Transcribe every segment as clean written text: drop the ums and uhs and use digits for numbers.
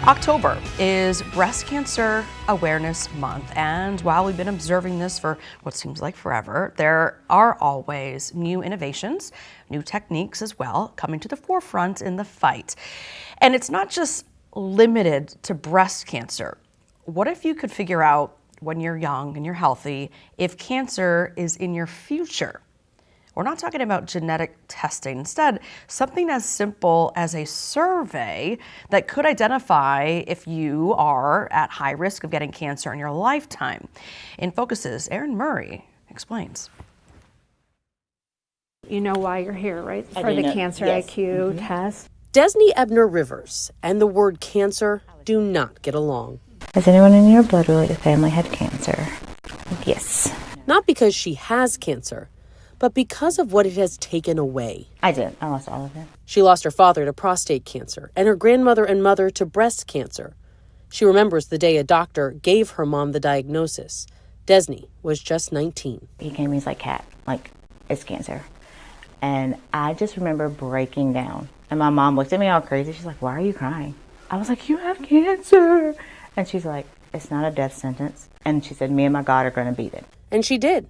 October is Breast Cancer Awareness Month, and while we've been observing this for what seems like forever, there are always new innovations, new techniques as well, coming to the forefront in the fight. And it's not just limited to breast cancer. What if you could figure out when you're young and you're healthy if cancer is in your future? We're not talking about genetic testing. Instead, something as simple as a survey that could identify if you are at high risk of getting cancer in your lifetime. In Focus's Erin Murray explains. You know why you're here, right? For the Cancer IQ test. Desney Ebner-Rivers and the word cancer do not get along. Has anyone in your blood related family had cancer? Yes. Not because she has cancer, but because of what it has taken away. I did. I lost all of it. She lost her father to prostate cancer and her grandmother and mother to breast cancer. She remembers the day a doctor gave her mom the diagnosis. Desney was just 19. He came to me, he's like, Kat, it's cancer. And I just remember breaking down. And my mom looked at me all crazy. She's like, why are you crying? I was like, you have cancer. And she's like, it's not a death sentence. And she said, me and my God are going to beat it. And she did,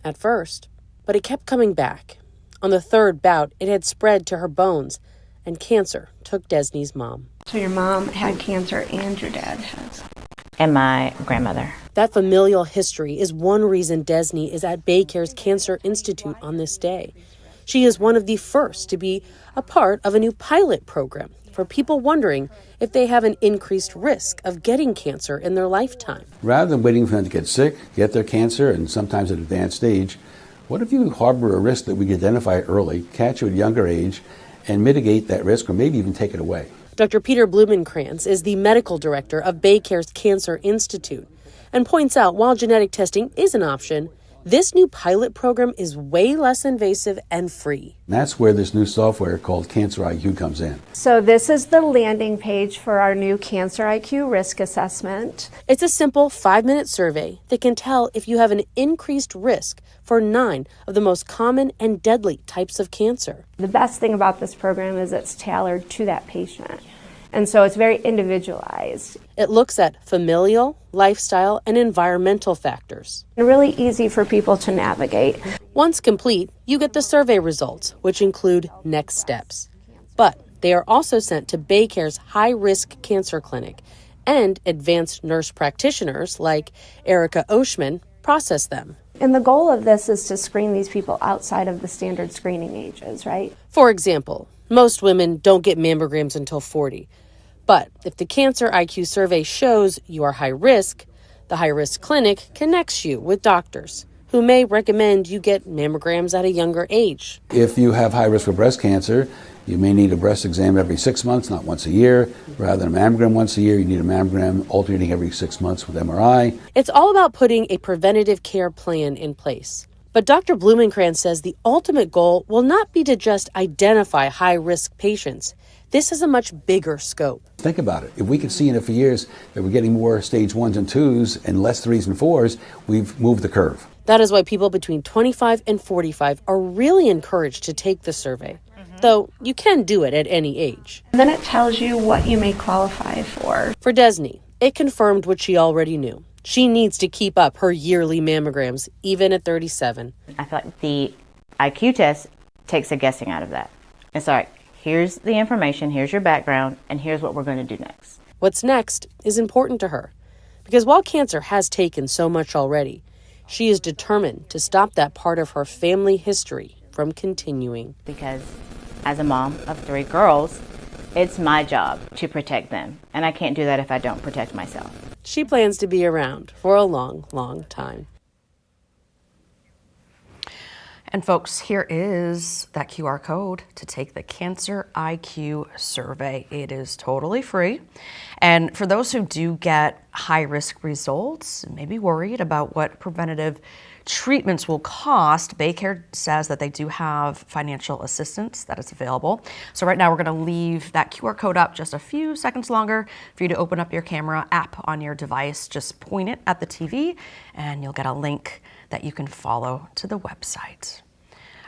at first. But it kept coming back. On the third bout, it had spread to her bones, and cancer took Desney's mom. So your mom had cancer and your dad has. And my grandmother. That familial history is one reason Desney is at Baycare's Cancer Institute on this day. She is one of the first to be a part of a new pilot program for people wondering if they have an increased risk of getting cancer in their lifetime. Rather than waiting for them to get sick, get their cancer, and sometimes at an advanced stage, what if you harbor a risk that we can identify early, catch you at a younger age, and mitigate that risk or maybe even take it away? Dr. Peter Blumenkrantz is the medical director of Baycare's Cancer Institute and points out while genetic testing is an option, this new pilot program is way less invasive and free. And that's where this new software called Cancer IQ comes in. So this is the landing page for our new Cancer IQ risk assessment. It's a simple 5-minute survey that can tell if you have an increased risk for 9 of the most common and deadly types of cancer. The best thing about this program is it's tailored to that patient. And so it's very individualized. It looks at familial, lifestyle, and environmental factors. And really easy for people to navigate. Once complete, you get the survey results, which include next steps. But they are also sent to Baycare's high-risk cancer clinic, and advanced nurse practitioners like Erica Oshman process them. And the goal of this is to screen these people outside of the standard screening ages, right? For example, most women don't get mammograms until 40. But if the Cancer IQ survey shows you are high risk, the high-risk clinic connects you with doctors who may recommend you get mammograms at a younger age. If you have high risk for breast cancer, you may need a breast exam every 6 months, not once a year. Rather than a mammogram once a year, you need a mammogram alternating every 6 months with MRI. It's all about putting a preventative care plan in place. But Dr. Blumenkrantz says the ultimate goal will not be to just identify high-risk patients. This is a much bigger scope. Think about it. If we could see in a few years that we're getting more stage 1s and 2s and less 3s and 4s, we've moved the curve. That is why people between 25 and 45 are really encouraged to take the survey. Though you can do it at any age. And then it tells you what you may qualify for. For Desney, it confirmed what she already knew. She needs to keep up her yearly mammograms, even at 37. I feel like the IQ test takes a guessing out of that. It's like, here's the information, here's your background, and here's what we're going to do next. What's next is important to her. Because while cancer has taken so much already, she is determined to stop that part of her family history from continuing. Because as a mom of 3 girls, it's my job to protect them. And I can't do that if I don't protect myself. She plans to be around for a long, long time. And folks, here is that QR code to take the Cancer IQ survey. It is totally free. And for those who do get high-risk results, maybe worried about what preventative treatments will cost, Baycare says that they do have financial assistance that is available. So right now we're going to leave that QR code up just a few seconds longer for you to open up your camera app on your device. Just point it at the TV and you'll get a link that you can follow to the website.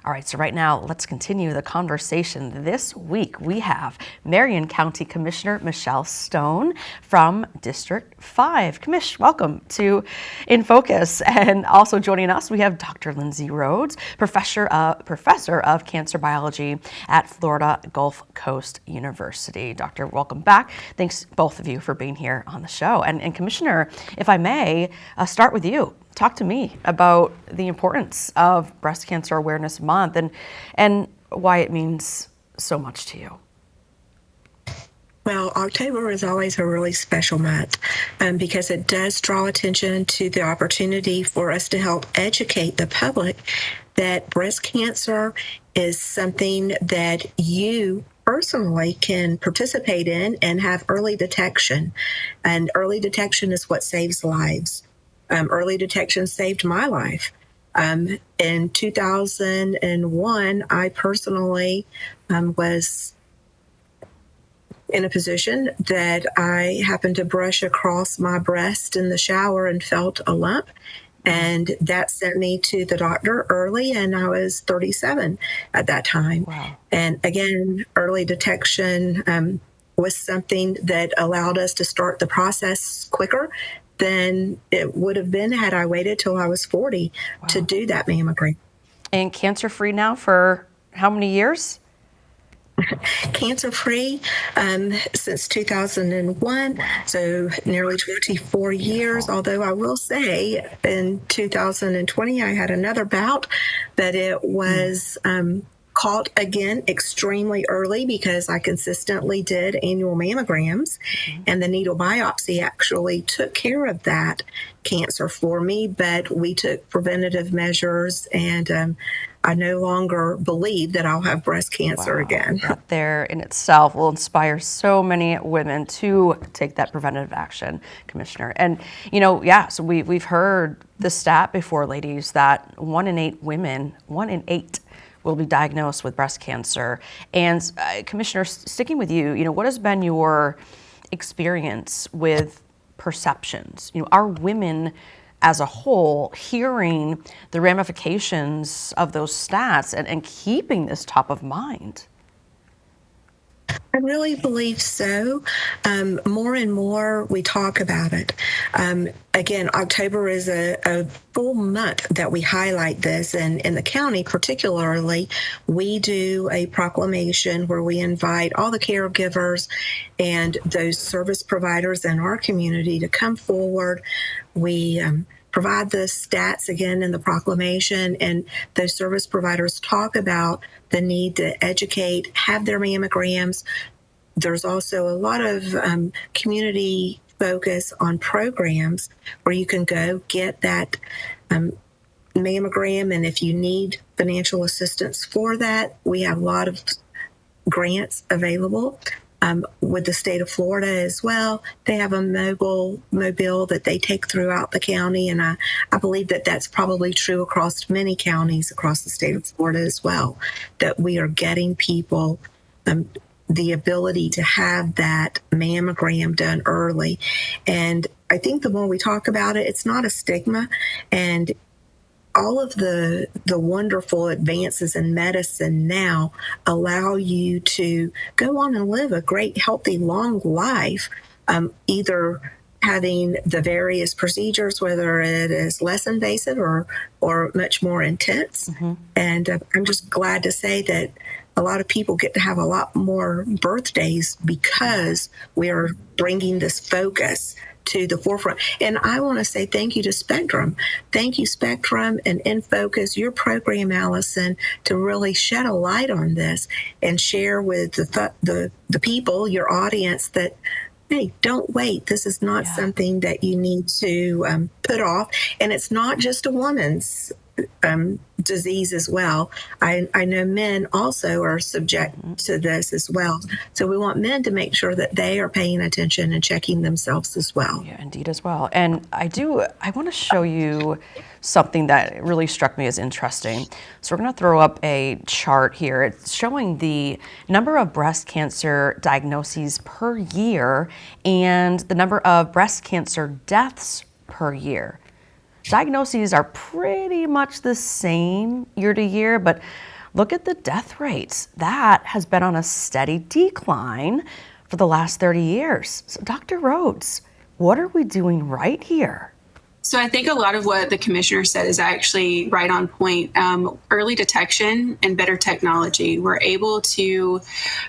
All right, so right now, let's continue the conversation. This week, we have Marion County Commissioner Michelle Stone from District 5. Commish, welcome to In Focus. And also joining us, we have Dr. Lindsay Rhodes, professor of cancer biology at Florida Gulf Coast University. Doctor, welcome back. Thanks, both of you, for being here on the show. And Commissioner, if I may, start with you. Talk to me about the importance of Breast Cancer Awareness Month and why it means so much to you. Well, October is always a really special month because it does draw attention to the opportunity for us to help educate the public that breast cancer is something that you personally can participate in and have early detection. And early detection is what saves lives. Early detection saved my life. In 2001, I personally was in a position that I happened to brush across my breast in the shower and felt a lump. And that sent me to the doctor early, and I was 37 at that time. Wow. And again, early detection was something that allowed us to start the process quicker than it would have been had I waited till I was 40 to do that mammogram. And cancer-free now for how many years? Cancer-free since 2001, so nearly 24 years, although I will say in 2020 I had another bout, but it was caught again extremely early because I consistently did annual mammograms, and the needle biopsy actually took care of that cancer for me, but we took preventative measures, and I no longer believe that I'll have breast cancer again. That there in itself will inspire so many women to take that preventative action, Commissioner. And, so we've heard the stat before, ladies, that 1 in 8 women, 1 in 8 will be diagnosed with breast cancer. And Commissioner, sticking with you, what has been your experience with perceptions? Are women as a whole hearing the ramifications of those stats and keeping this top of mind? I really believe so. More and more we talk about it. Again, October is a full month that we highlight this, and in the county particularly, we do a proclamation where we invite all the caregivers and those service providers in our community to come forward. We provide the stats again in the proclamation, and those service providers talk about the need to educate, have their mammograms. There's also a lot of community focus on programs where you can go get that mammogram, and if you need financial assistance for that, we have a lot of grants available. With the state of Florida as well, they have a mobile that they take throughout the county, and I believe that that's probably true across many counties across the state of Florida as well, that we are getting people the ability to have that mammogram done early. And I think the more we talk about it, it's not a stigma, and all of the wonderful advances in medicine now allow you to go on and live a great, healthy, long life, either having the various procedures, whether it is less invasive or much more intense. And I'm just glad to say that a lot of people get to have a lot more birthdays because we are bringing this focus to the forefront. And I want to say thank you to Spectrum. Thank you, Spectrum and In Focus, your program, Allison, to really shed a light on this and share with the people, your audience, that, hey, don't wait. This is not something that you need to put off. And it's not just a woman's disease as well. I know men also are subject to this as well. So we want men to make sure that they are paying attention and checking themselves as well. Yeah, indeed as well. And I want to show you something that really struck me as interesting. So we're going to throw up a chart here. It's showing the number of breast cancer diagnoses per year and the number of breast cancer deaths per year. Diagnoses are pretty much the same year to year, but look at the death rates. That has been on a steady decline for the last 30 years. So Dr. Rhodes, what are we doing right here? So I think a lot of what the commissioner said is actually right on point. Early detection and better technology. We're able to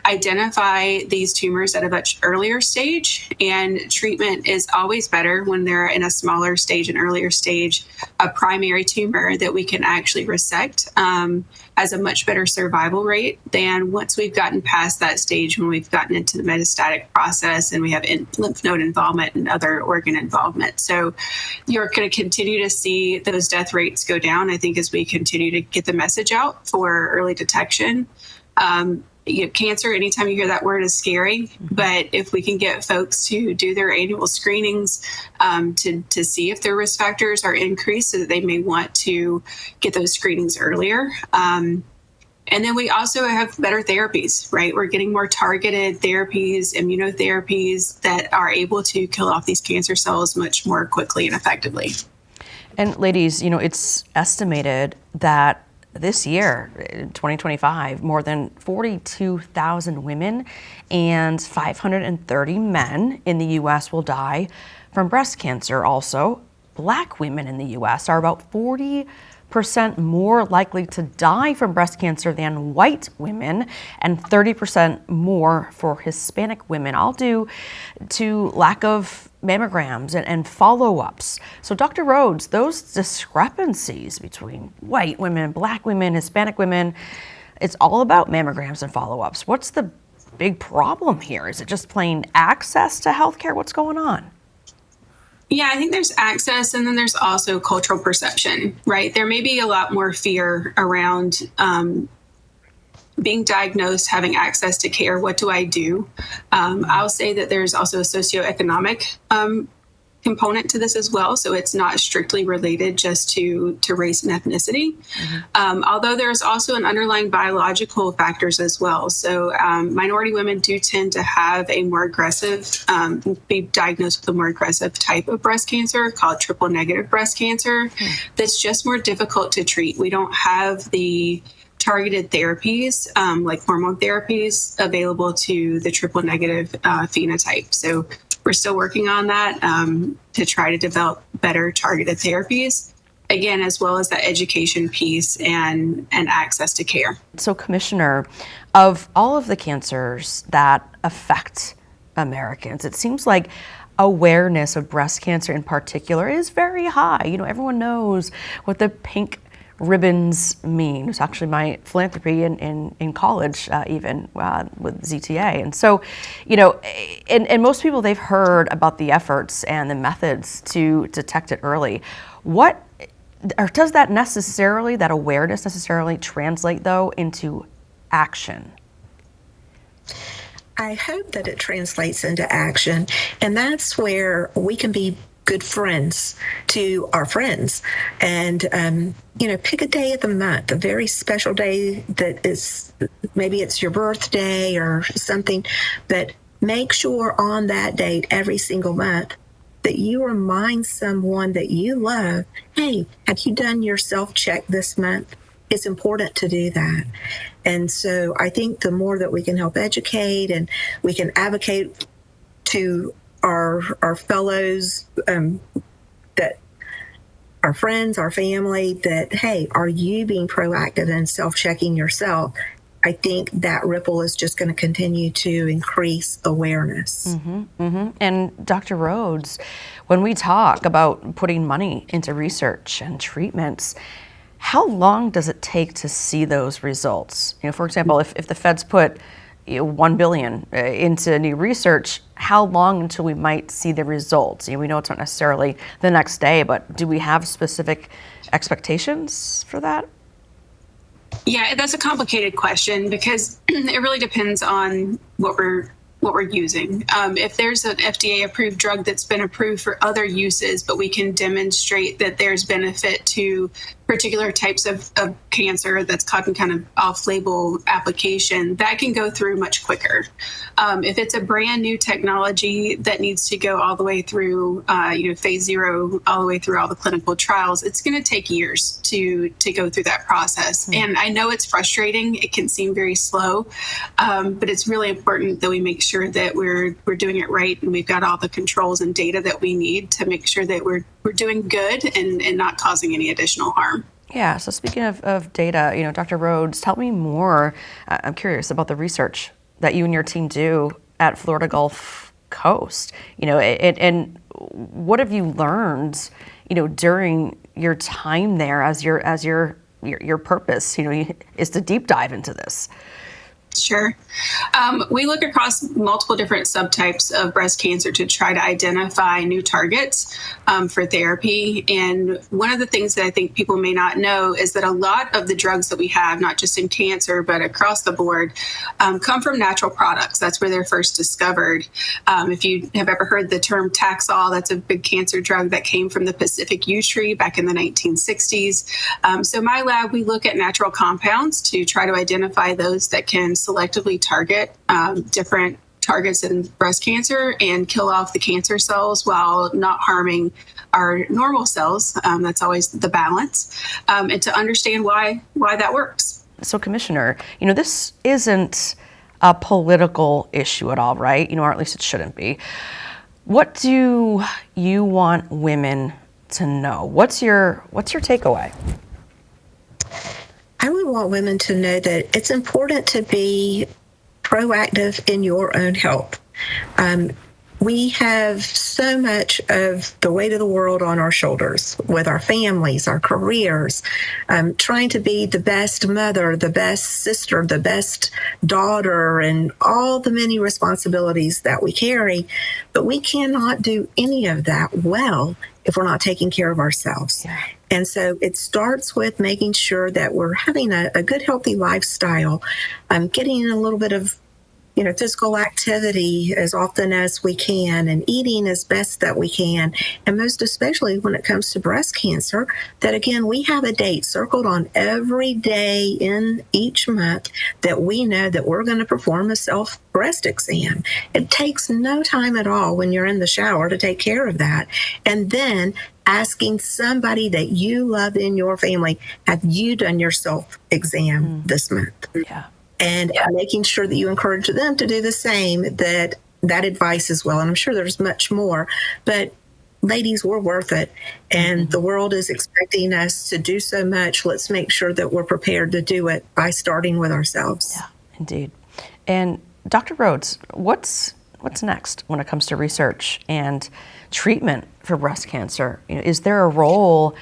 identify these tumors at a much earlier stage, and treatment is always better when they're in a smaller stage, an earlier stage. A primary tumor that we can actually resect has a much better survival rate than once we've gotten past that stage, when we've gotten into the metastatic process and we have lymph node involvement and other organ involvement. So you're going to continue to see those death rates go down, I think, as we continue to get the message out for early detection. Cancer, anytime you hear that word, is scary. But if we can get folks to do their annual screenings to see if their risk factors are increased, so that they may want to get those screenings earlier. And then we also have better therapies, right? We're getting more targeted therapies, immunotherapies that are able to kill off these cancer cells much more quickly and effectively. And ladies, it's estimated that this year, 2025, more than 42,000 women and 530 men in the U.S. will die from breast cancer. Also, Black women in the U.S. are about 40% more likely to die from breast cancer than white women, and 30% more for Hispanic women, all due to lack of mammograms and follow-ups. So Dr. Rhodes, those discrepancies between white women, Black women, Hispanic women, it's all about mammograms and follow-ups. What's the big problem here? Is it just plain access to healthcare? What's going on? Yeah, I think there's access, and then there's also cultural perception, right? There may be a lot more fear around being diagnosed, having access to care. What do I do? I'll say that there's also a socioeconomic component to this as well. So it's not strictly related just to race and ethnicity. Although there's also an underlying biological factors as well. So minority women do tend to have a more aggressive, be diagnosed with a more aggressive type of breast cancer called triple negative breast cancer. That's just more difficult to treat. We don't have the targeted therapies like hormone therapies available to the triple negative phenotype. So we're still working on that to try to develop better targeted therapies, again, as well as the education piece and access to care. So, Commissioner, of all of the cancers that affect Americans, it seems like awareness of breast cancer in particular is very high. Everyone knows what the pink ribbons mean. It's actually my philanthropy in college, even with ZTA. And so, and most people, they've heard about the efforts and the methods to detect it early. Does that awareness necessarily translate, though, into action? I hope that it translates into action, and that's where we can be good friends to our friends, and pick a day of the month, a very special day that is, maybe it's your birthday or something, but make sure on that date every single month that you remind someone that you love, hey, have you done your self-check this month? It's important to do that. And so I think the more that we can help educate and we can advocate to our fellows, that our friends, our family, that, hey, are you being proactive and self-checking yourself? I think that ripple is just going to continue to increase awareness. And Dr. Rhodes, when we talk about putting money into research and treatments, how long does it take to see those results? For example, if the feds put $1 billion into new research, how long until we might see the results? We know it's not necessarily the next day, but do we have specific expectations for that? Yeah, that's a complicated question because it really depends on what we're using. If there's an FDA-approved drug that's been approved for other uses, but we can demonstrate that there's benefit to particular types of cancer that's caught in kind of off-label application, that can go through much quicker. If it's a brand new technology that needs to go all the way through, phase 0, all the way through all the clinical trials, it's going to take years to go through that process. And I know it's frustrating. It can seem very slow, but it's really important that we make sure that we're doing it right, and we've got all the controls and data that we need to make sure that we're doing good and not causing any additional harm. Yeah, so speaking of data, Dr. Rhodes, tell me more. I'm curious about the research that you and your team do at Florida Gulf Coast. And what have you learned, during your time there as your purpose, is to deep dive into this? Sure. We look across multiple different subtypes of breast cancer to try to identify new targets for therapy. And one of the things that I think people may not know is that a lot of the drugs that we have, not just in cancer, but across the board, come from natural products. That's where they're first discovered. If you have ever heard the term Taxol, that's a big cancer drug that came from the Pacific yew tree back in the 1960s. So my lab, we look at natural compounds to try to identify those that can selectively target different targets in breast cancer and kill off the cancer cells while not harming our normal cells. That's always the balance, and to understand why that works. So, Commissioner, this isn't a political issue at all, right? Or at least it shouldn't be. What do you want women to know? What's your takeaway? I would want women to know that it's important to be proactive in your own health. We have so much of the weight of the world on our shoulders with our families, our careers, trying to be the best mother, the best sister, the best daughter, and all the many responsibilities that we carry. But we cannot do any of that well if we're not taking care of ourselves. Yeah. And so it starts with making sure that we're having a good, healthy lifestyle, getting in a little bit of physical activity as often as we can, and eating as best that we can. And most especially when it comes to breast cancer, that again, we have a date circled on every day in each month that we know that we're going to perform a self breast exam. It takes no time at all when you're in the shower to take care of that. And then asking somebody that you love in your family, have you done your self exam this month? Yeah. And making sure that you encourage them to do the same, that advice as well. And I'm sure there's much more, but ladies, we're worth it. And the world is expecting us to do so much. Let's make sure that we're prepared to do it by starting with ourselves. Yeah, indeed. And Dr. Rhodes, what's next when it comes to research and treatment for breast cancer? Is there a role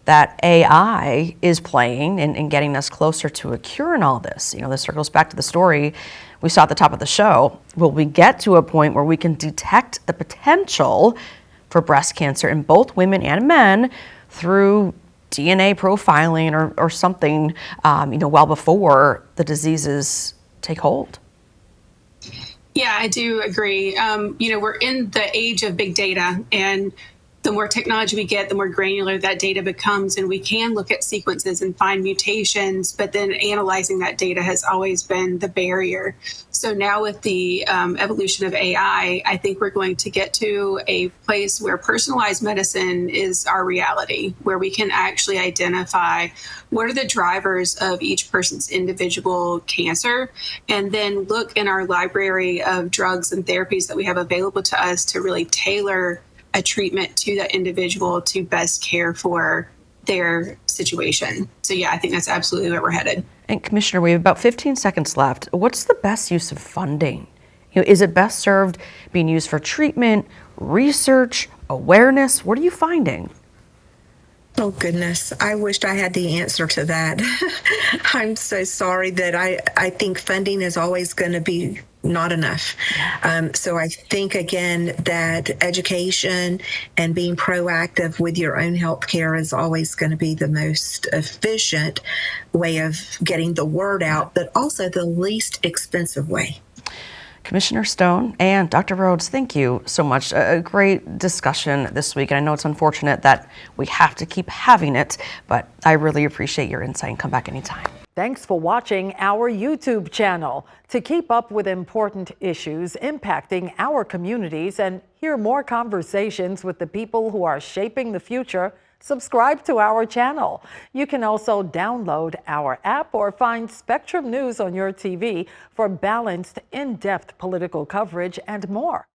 that AI is playing in getting us closer to a cure in all this? This circles back to the story we saw at the top of the show. Will we get to a point where we can detect the potential for breast cancer in both women and men through DNA profiling or something, well before the diseases take hold? Yeah, I do agree. We're in the age of big data, and the more technology we get, the more granular that data becomes, and we can look at sequences and find mutations, but then analyzing that data has always been the barrier. So now with the evolution of AI, I think we're going to get to a place where personalized medicine is our reality, where we can actually identify what are the drivers of each person's individual cancer, and then look in our library of drugs and therapies that we have available to us to really tailor a treatment to that individual to best care for their situation. So yeah, I think that's absolutely where we're headed. And Commissioner, we have about 15 seconds left. What's the best use of funding? Is it best served being used for treatment, research, awareness? What are you finding? Oh, goodness. I wished I had the answer to that. I'm so sorry that I think funding is always going to be not enough. So I think, again, that education and being proactive with your own health care is always going to be the most efficient way of getting the word out, but also the least expensive way. Commissioner Stone and Dr. Rhodes, thank you so much. A great discussion this week. And I know it's unfortunate that we have to keep having it, but I really appreciate your insight and come back anytime. Thanks for watching our YouTube channel. To keep up with important issues impacting our communities and hear more conversations with the people who are shaping the future, subscribe to our channel. You can also download our app or find Spectrum News on your TV for balanced, in-depth political coverage and more.